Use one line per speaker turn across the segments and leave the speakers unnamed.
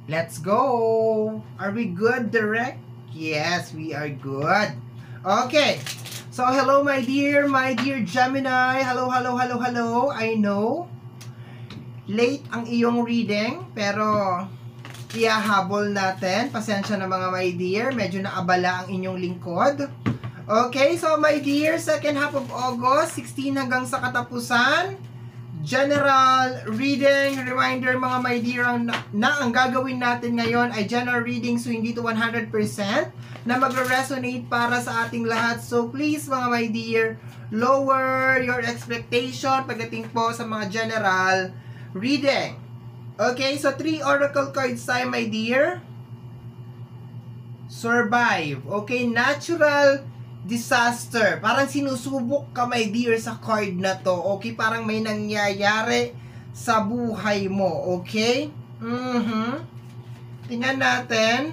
Let's go! Are we good, Direct? Yes, we are good. Okay. So, hello my dear Gemini. Hello, hello, hello, hello. I know, late ang iyong reading, pero ihahabol natin. Pasensya na mga my dear. Medyo naabala ang inyong lingkod. Okay, so my dear, second half of August, 16 hanggang sa katapusan. General reading, reminder mga my dear, ang gagawin natin ngayon ay general reading, so hindi to 100% na magre-resonate para sa ating lahat. So please mga my dear, lower your expectation pagdating po sa mga general reading. Okay, so 3 oracle cards tayo my dear. Survive. Okay, natural disaster. Parang sinusubok ka my dear sa card na to. Okay, parang may nangyayari sa buhay mo. Okay? Tingnan natin.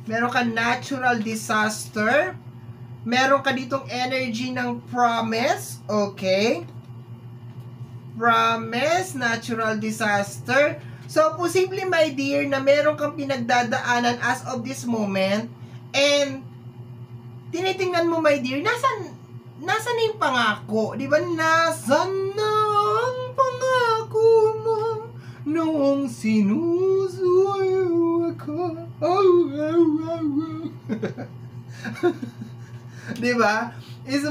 Meron ka natural disaster. Meron ka ditong energy ng promise. Okay? Promise, natural disaster. So, posible my dear na meron kang pinagdadaanan as of this moment, and tinitingnan mo my dear, nasan na yung pangako? Di ba? Nasan na ang pangako mo noong sinusuyo ako? Di ba? It's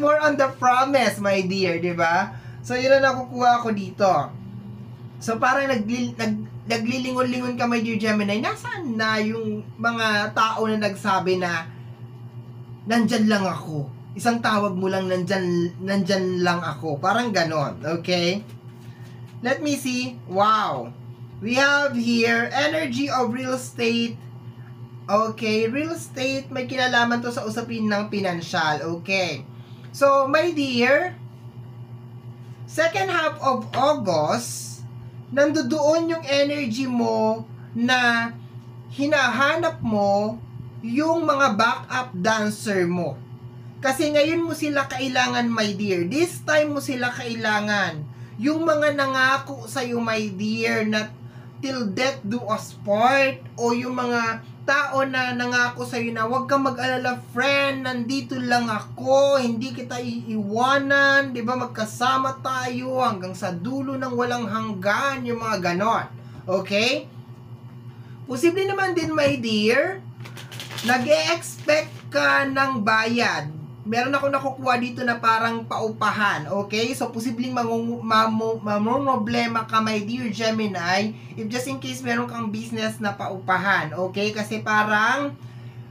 more on the promise, my dear, di ba? So, yun ang nakukuha ko dito. So, parang naglilingon-lingon ka, my dear Gemini, nasaan na yung mga tao na nagsabi na nandyan lang ako? Isang tawag mo lang, nandyan lang ako. Parang ganon, okay? Let me see. Wow. We have here, energy of real estate. Okay, real estate, may kinalaman to sa usapin ng pinansyal. Okay. So, my dear, second half of August, nandoon yung energy mo na hinahanap mo yung mga backup dancer mo. Kasi ngayon mo sila kailangan, my dear. This time mo sila kailangan. Yung mga nangako sa'yo, my dear, na till death do us part, o yung mga tao na nangako sa'yo na huwag kang mag-alala, friend, nandito lang ako, hindi kita iiwanan, di ba, magkasama tayo hanggang sa dulo ng walang hanggan, yung mga ganon. Okay? Posible naman din, my dear, nag-e-expect ka ng bayad. Meron ako nakukuha dito na parang paupahan. Okay? So, posibleng mamroblema ka, my dear Gemini, if just in case meron kang business na paupahan. Okay? Kasi parang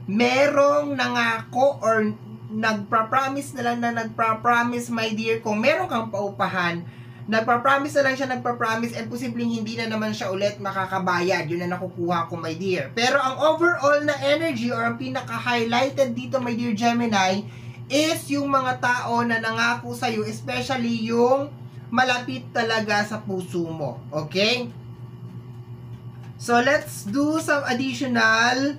merong nangako or nagpa-promise na lang na nagpa-promise, my dear, kung meron kang paupahan, nagpa-promise na lang siya, nagpa-promise, and posibleng hindi na naman siya ulit makakabayad. Yun na nakukuha ko, my dear. Pero ang overall na energy or ang pinaka-highlighted dito, my dear Gemini, is yung mga tao na nangako sa'yo, especially yung malapit talaga sa puso mo. Okay? So, let's do some additional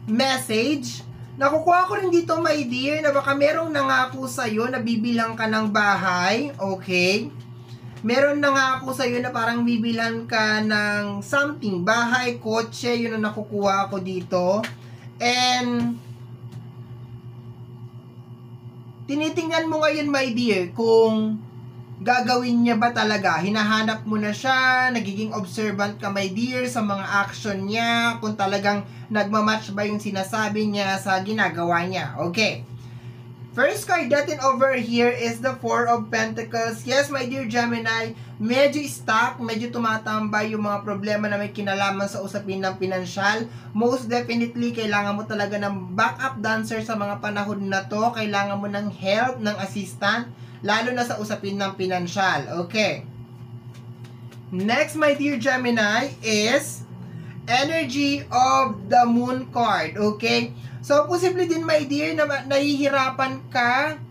message. Nakukuha ko rin dito, my dear, na baka merong nangako sa'yo na bibilang ka ng bahay. Okay? Meron nangako sa'yo na parang bibilang ka ng something, bahay, kotse, yun ang nakukuha ko dito. And tinitingnan mo ngayon, my dear, kung gagawin niya ba talaga. Hinahanap mo na siya, nagiging observant ka, my dear, sa mga action niya, kung talagang nagmamatch ba yung sinasabi niya sa ginagawa niya. Okay. First card natin over here is the Four of Pentacles. Yes, my dear Gemini, medyo stuck, medyo tumatambay yung mga problema na may kinalaman sa usapin ng pinansyal. Most definitely, kailangan mo talaga ng backup dancer sa mga panahon na to. Kailangan mo ng help, ng assistant, lalo na sa usapin ng pinansyal. Okay. Next, my dear Gemini, is energy of the Moon card. Okay. So, posible din, my dear, na nahihirapan ka.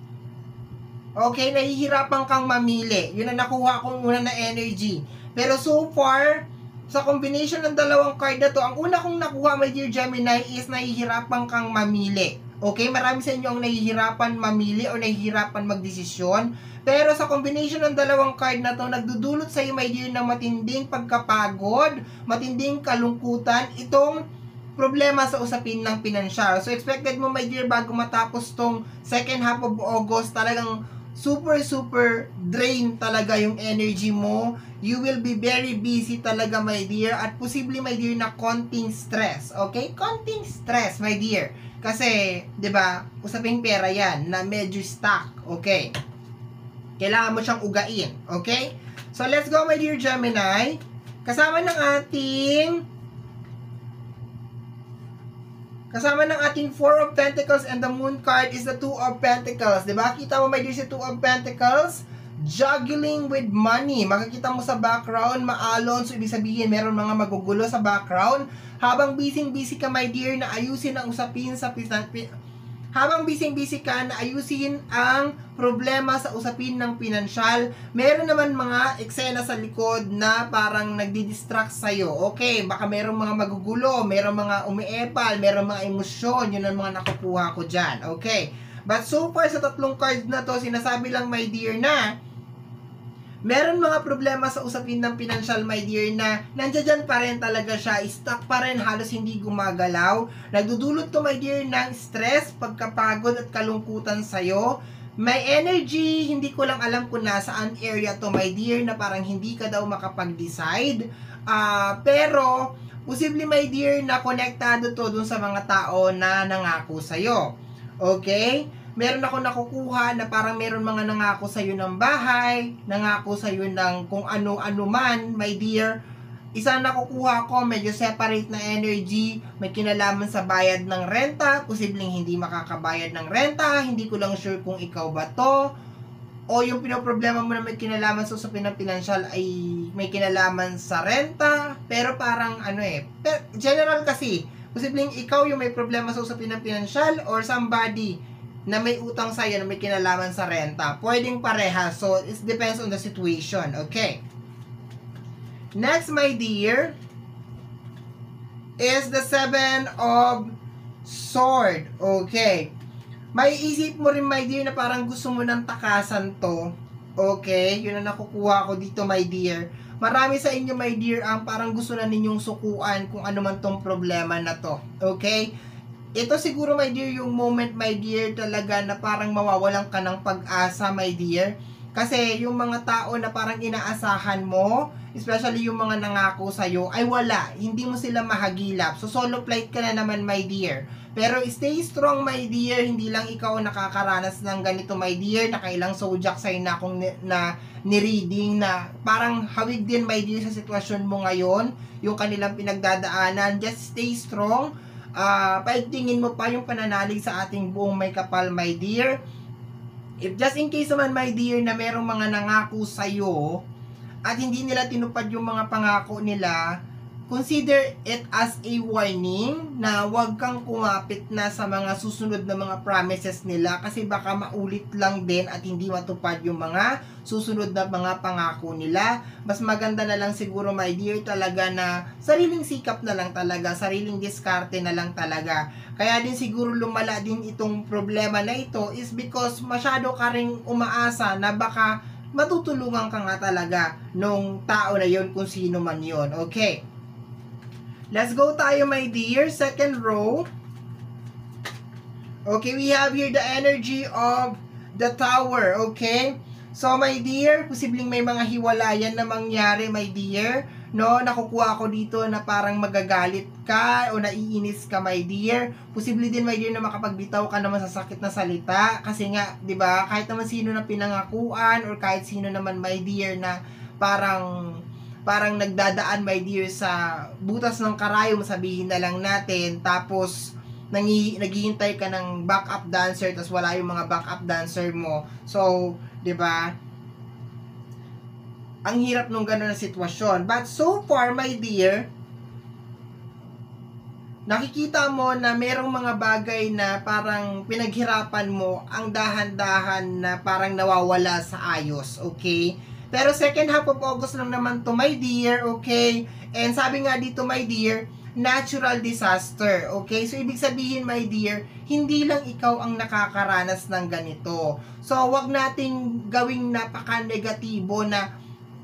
Okay, nahihirapan kang mamili. Yun ang nakuha kong una na energy. Pero so far, sa combination ng dalawang card na to, ang una kong nakuha, my dear Gemini, is nahihirapan kang mamili. Okay, marami sa inyo ang nahihirapan mamili o nahihirapan magdesisyon. Pero sa combination ng dalawang card na to, nagdudulot sa iyo, my dear, ng matinding pagkapagod, matinding kalungkutan, itong problema sa usapin ng pinansyal. So, expected mo, my dear, bago matapos tong second half of August, talagang super drain talaga yung energy mo. You will be very busy talaga, my dear, at posible, my dear, na konting stress. Okay? Konting stress, my dear. Kasi, 'di ba, usaping pera 'yan na medyo stuck. Okay? Kailangan mo siyang ugain. Okay? So, let's go, my dear Gemini. Kasama ng ating Four of Pentacles and the Moon card is the Two of Pentacles. Diba? Kita mo, my dear, si Two of Pentacles, juggling with money. Makikita mo sa background, maalon. So, ibig sabihin, meron mga magugulo sa background. Habang busy ka, my dear, na ayusin ang usapin sa habang busy ka na ayusin ang problema sa usapin ng pinansyal, meron naman mga eksena sa likod na parang nagdi-distract sa'yo. Okay, baka meron mga magugulo, meron mga umiepal, meron mga emosyon, yun ang mga nakukuha ko dyan. Okay, but so far sa tatlong cards na to, sinasabi lang, my dear, na meron mga problema sa usapin ng pinansyal, my dear, na nandiyan pa rin talaga siya, stuck pa rin, halos hindi gumagalaw. Nagdudulot to, my dear, ng stress, pagkapagod at kalungkutan sa'yo. May energy, hindi ko lang alam kung nasaan area to, my dear, na parang hindi ka daw makapag-decide. Pero, posible, my dear, na konektado to dun sa mga tao na nangako sa'yo. Okay? Meron ako nakukuha na parang meron mga nangako sa'yo ng bahay, nangako sa'yo ng kung ano-ano man, my dear. Isa nakukuha ko, medyo separate na energy, may kinalaman sa bayad ng renta, posibleng hindi makakabayad ng renta, hindi ko lang sure kung ikaw ba to, o yung pinoproblema mo na may kinalaman sa usapin ng pinansyal ay may kinalaman sa renta, pero parang general kasi, posibleng ikaw yung may problema sa usapin ng pinansyal or somebody na may utang sa'yo na may kinalaman sa renta. Pwedeng pareha. So, it depends on the situation. Okay. Next, my dear, is the Seven of Sword. Okay. May isip mo rin, my dear, na parang gusto mo ng takasan to. Okay. Yun ang nakukuha ko dito, my dear. Marami sa inyo, my dear, ang parang gusto na ninyong sukuan kung ano man tong problema na to. Okay. Ito siguro, my dear, yung moment, my dear, talaga na parang mawawalan ka ng pag-asa, my dear. Kasi yung mga tao na parang inaasahan mo, especially yung mga nangako sa'yo, ay wala. Hindi mo sila mahagilap. So, solo flight ka na naman, my dear. Pero stay strong, my dear. Hindi lang ikaw nakakaranas ng ganito, my dear. Nakailang zodiac sign na akong ni-reading na parang hawig din, my dear, sa sitwasyon mo ngayon. Yung kanilang pinagdadaanan. Just stay strong. Paigtingin mo pa yung pananalig sa ating buong may kapal, my dear. If just in case naman, my dear, na merong mga nangako sa'yo at hindi nila tinupad yung mga pangako nila, consider it as a warning na huwag kang kumapit na sa mga susunod na mga promises nila kasi baka maulit lang din at hindi matupad yung mga susunod na mga pangako nila. Mas maganda na lang siguro, my dear, talaga na sariling sikap na lang talaga, sariling diskarte na lang talaga. Kaya din siguro lumala din itong problema na ito is because masyado ka ring umaasa na baka matutulungan ka nga talaga nung tao na yon kung sino man yon. Okay. Let's go tayo, my dear. Second row. Okay, we have here the energy of the Tower. Okay? So, my dear, posibleng may mga hiwalayan na mangyari, my dear. No, nakukuha ko dito na parang magagalit ka o naiinis ka, my dear. Posible din, my dear, na makapagbitaw ka naman sa sakit na salita. Kasi nga, di ba, kahit naman sino na pinangakuan or kahit sino naman, my dear, na parang nagdadaan, my dear, sa butas ng karayom, sabihin na lang natin, tapos naghihintay ka ng backup dancer, tapos wala yung mga backup dancer mo. So, 'di ba? Ang hirap nung gano'n na sitwasyon. But so far, my dear, nakikita mo na merong mga bagay na parang pinaghirapan mo, ang dahan-dahan na parang nawawala sa ayos, okay? Pero second half of August lang naman to, my dear, okay? And sabi nga dito, my dear, natural disaster. Okay? So, ibig sabihin, my dear, hindi lang ikaw ang nakakaranas ng ganito. So, wag nating gawing napaka-negatibo na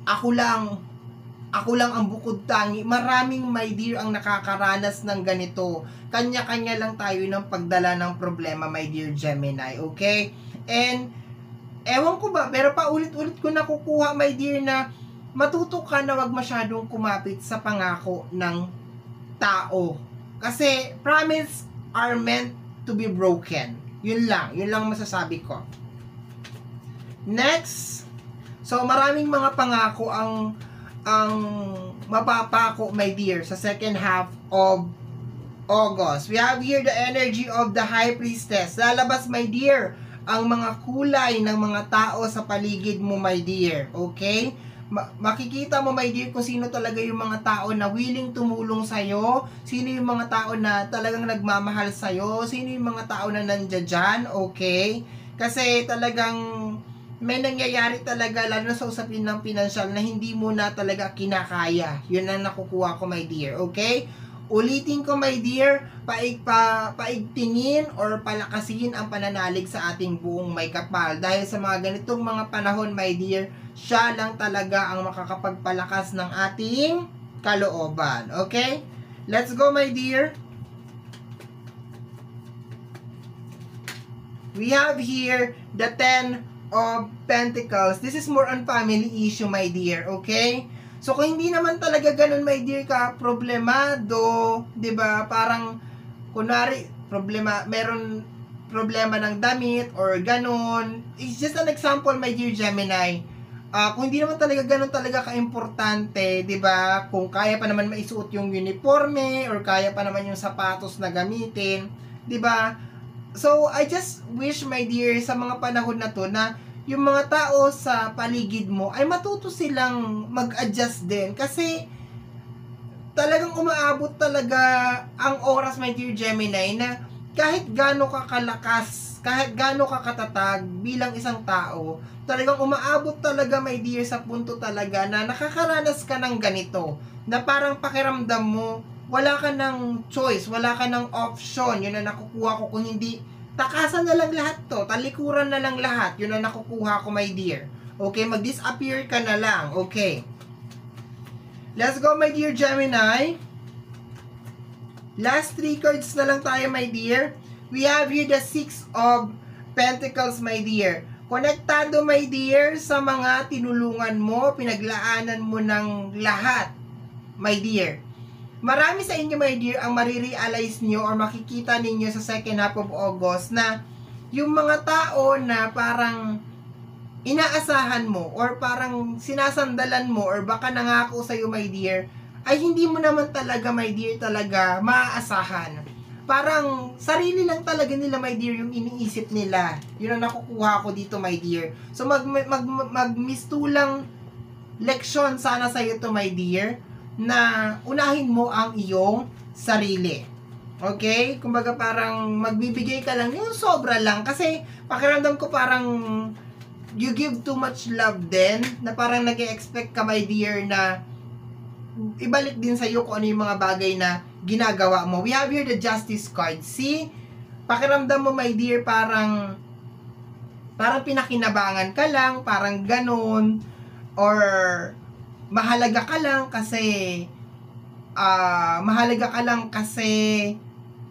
ako lang ang bukod tangi. Maraming, my dear, ang nakakaranas ng ganito. Kanya-kanya lang tayo ng pagdala ng problema, my dear Gemini. Okay? And, ewan ko ba, pero paulit-ulit ko nakukuha, my dear, na matuto ka na wag masyadong kumapit sa pangako ng tao. Kasi, promise are meant to be broken. Yun lang masasabi ko. Next, so maraming mga pangako ang mapapako, my dear, sa second half of August. We have here the energy of the High Priestess. Lalabas, my dear, ang mga kulay ng mga tao sa paligid mo, my dear. Okay? Makikita mo, my dear, kung sino talaga yung mga tao na willing tumulong sa'yo, sino yung mga tao na talagang nagmamahal sa'yo, sino yung mga tao na nandiyan dyan, okay? Kasi talagang may nangyayari talaga, lalo na sa usapin ng pinansyal, na hindi mo na talaga kinakaya. Yun ang nakukuha ko, my dear, okay? Ulitin ko, my dear, paigtingin or palakasin ang pananalig sa ating buong may kapal. Dahil sa mga ganitong mga panahon, my dear, siya lang talaga ang makakapagpalakas ng ating kalooban. Okay? Let's go, my dear. We have here the 10 of Pentacles. This is more on family issue, my dear. Okay? So, kung hindi naman talaga ganun, my dear, ka problemado, 'di ba? Parang kunwari meron problema ng damit or ganun. It's just an example, my dear Gemini. Kung hindi naman talaga ganun talaga ka-importante, 'di ba? Kung kaya pa naman maisuot yung uniforme or kaya pa naman yung sapatos na gamitin, 'di ba? So, I just wish, my dear, sa mga panahon na to na yung mga tao sa paligid mo ay matuto silang mag-adjust din. Kasi talagang umaabot talaga ang oras, my dear Gemini, na kahit gaano ka kalakas, kahit gaano ka katatag bilang isang tao, talagang umaabot talaga, my dear, sa punto talaga na nakakaranas ka ng ganito. Na parang pakiramdam mo, wala ka ng choice, wala ka ng option. Yun na nakukuha ko, kung hindi takasan na lang lahat to, talikuran na lang lahat, yun na nakukuha ko, my dear. Okay, mag-disappear ka na lang. Okay. Let's go, my dear Gemini. Last 3 cards na lang tayo, my dear. We have here the 6 of Pentacles, my dear. Konektado, my dear, sa mga tinulungan mo, pinaglaanan mo ng lahat, my dear. Marami sa inyo, my dear, ang marirealize nyo or makikita ninyo sa second half of August na yung mga tao na parang inaasahan mo or parang sinasandalan mo or baka nangako sa'yo, my dear, ay hindi mo naman talaga, my dear, talaga maaasahan. Parang sarili lang talaga nila, my dear, yung iniisip nila. Yun ang nakukuha ko dito, my dear. So, magmistulang leksyon sana sa'yo to, my dear, na unahin mo ang iyong sarili. Okay? Kumbaga parang magbibigay ka lang, yung sobra lang. Kasi pakiramdam ko parang you give too much love din, na parang nag-expect ka, my dear, na ibalik din sa'yo kung ano yung mga bagay na ginagawa mo. We have here the Justice card. See? Pakiramdam mo, my dear, parang pinakinabangan ka lang, parang ganun, or mahalaga ka lang kasi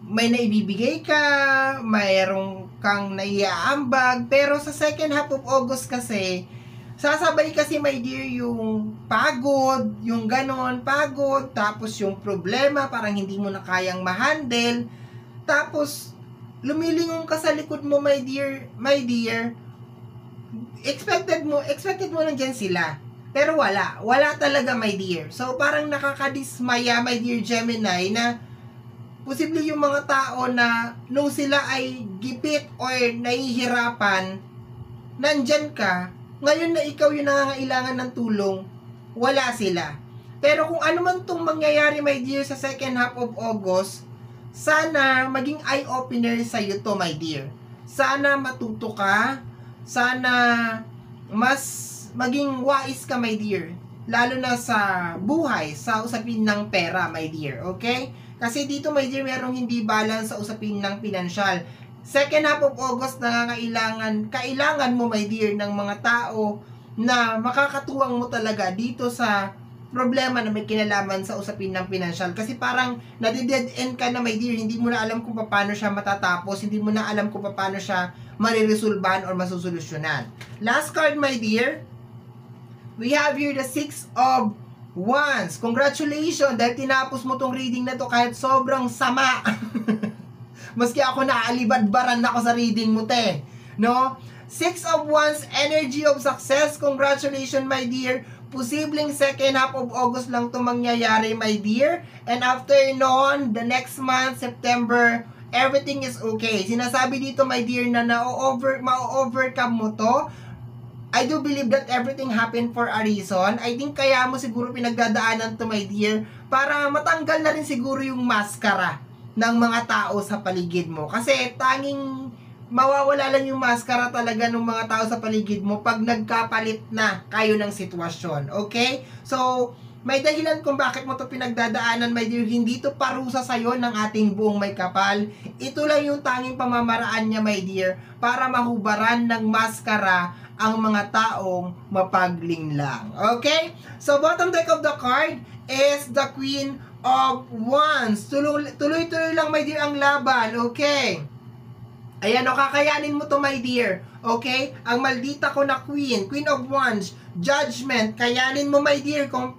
may naibibigay ka, mayroong kang naiaambag, pero sa second half of August kasi sasabay kasi, my dear, yung pagod, yung ganon, pagod, tapos yung problema, parang hindi mo na kayang ma-handle, tapos lumilingon ka sa likod mo, my dear, expected mo lang dyan sila. Pero wala talaga, my dear. So, parang nakakadismaya, my dear Gemini, na posible yung mga tao na nung sila ay gipit or nahihirapan, nandyan ka, ngayon na ikaw yung nangangailangan ng tulong, wala sila. Pero kung ano man tong mangyayari, my dear, sa second half of August, sana maging eye-opener sa'yo to, my dear. Sana matuto ka, sana mas maging wise ka, my dear. lalo na sa buhay, sa usapin ng pera, my dear, okay? Kasi dito, my dear, merong hindi balance sa usapin ng pinansyal. Second half of August, kailangan mo, my dear, ng mga tao na makakatuwang mo talaga dito sa problema na may kinalaman sa usapin ng pinansyal. Kasi parang nade-dead end ka na, my dear, hindi mo na alam kung paano siya matatapos, hindi mo na alam kung paano siya mariresolban or masusolusyonan. Last card, my dear, we have here the 6 of Wands. Congratulations, dahil tinapos mo tong reading na to kahit sobrang sama. Maski ako naalibadbaran ako sa reading mo, te. No? 6 of Wands, energy of success. Congratulations, my dear. Posibleng second half of August lang ito mangyayari, my dear. And after noon, the next month, September, everything is okay. Sinasabi dito, my dear, na ma-overcome mo to. I do believe that everything happened for a reason. I think kaya mo siguro pinagdadaanan to, my dear, para matanggal na rin siguro yung maskara ng mga tao sa paligid mo. Kasi tanging mawawala lang yung maskara talaga ng mga tao sa paligid mo pag nagkapalit na kayo ng sitwasyon. Okay? So, may dahilan kung bakit mo to pinagdadaanan, my dear. Hindi to parusa sa'yo ng ating buong may kapal. Ito lang yung tanging pamamaraan niya, my dear, para mahubaran ng maskara ang mga taong mapaglinlang. Okay? So, bottom deck of the card is the Queen of Wands. Tuloy-tuloy lang, my dear, ang laban. Okay? Ayan, o, kakayanin mo to, my dear. Okay? Ang maldita ko na Queen of Wands, Judgment, kayanin mo, my dear, kung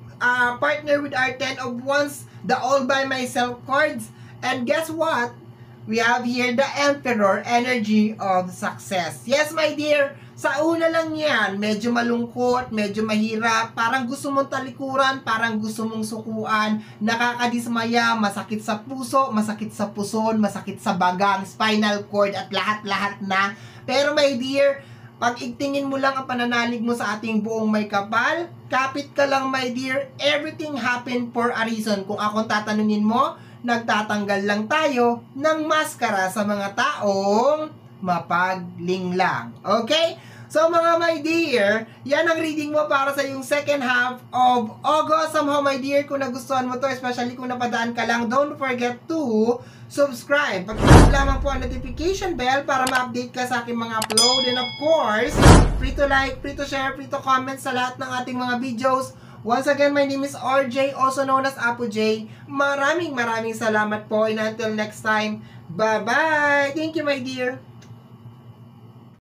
partner with our 10 of Wands, the all by myself cards. And guess what? We have here the Emperor, energy of success. Yes, my dear, sa una lang yan, medyo malungkot, medyo mahirap, parang gusto mong talikuran, parang gusto mong sukuan, nakakadismaya, masakit sa puso, masakit sa puson, masakit sa bagang, spinal cord, at lahat-lahat na. Pero my dear, pag igtingin mo lang ang pananalig mo sa ating buong may kapal, kapit ka lang, my dear, everything happened for a reason. Kung akong tatanungin mo, nagtatanggal lang tayo ng maskara sa mga taong mapaglinglang. Okay? So mga my dear, yan ang reading mo para sa yung second half of August. Somehow, my dear, kung nagustuhan mo to, especially kung napadaan ka lang, don't forget to subscribe. Pag-click lamang po ang notification bell para ma-update ka sa aking mga upload. And of course, free to like, free to share, free to comment sa lahat ng ating mga videos. Once again, my name is RJ, also known as Apo J. Maraming salamat po, and until next time, bye-bye! Thank you, my dear!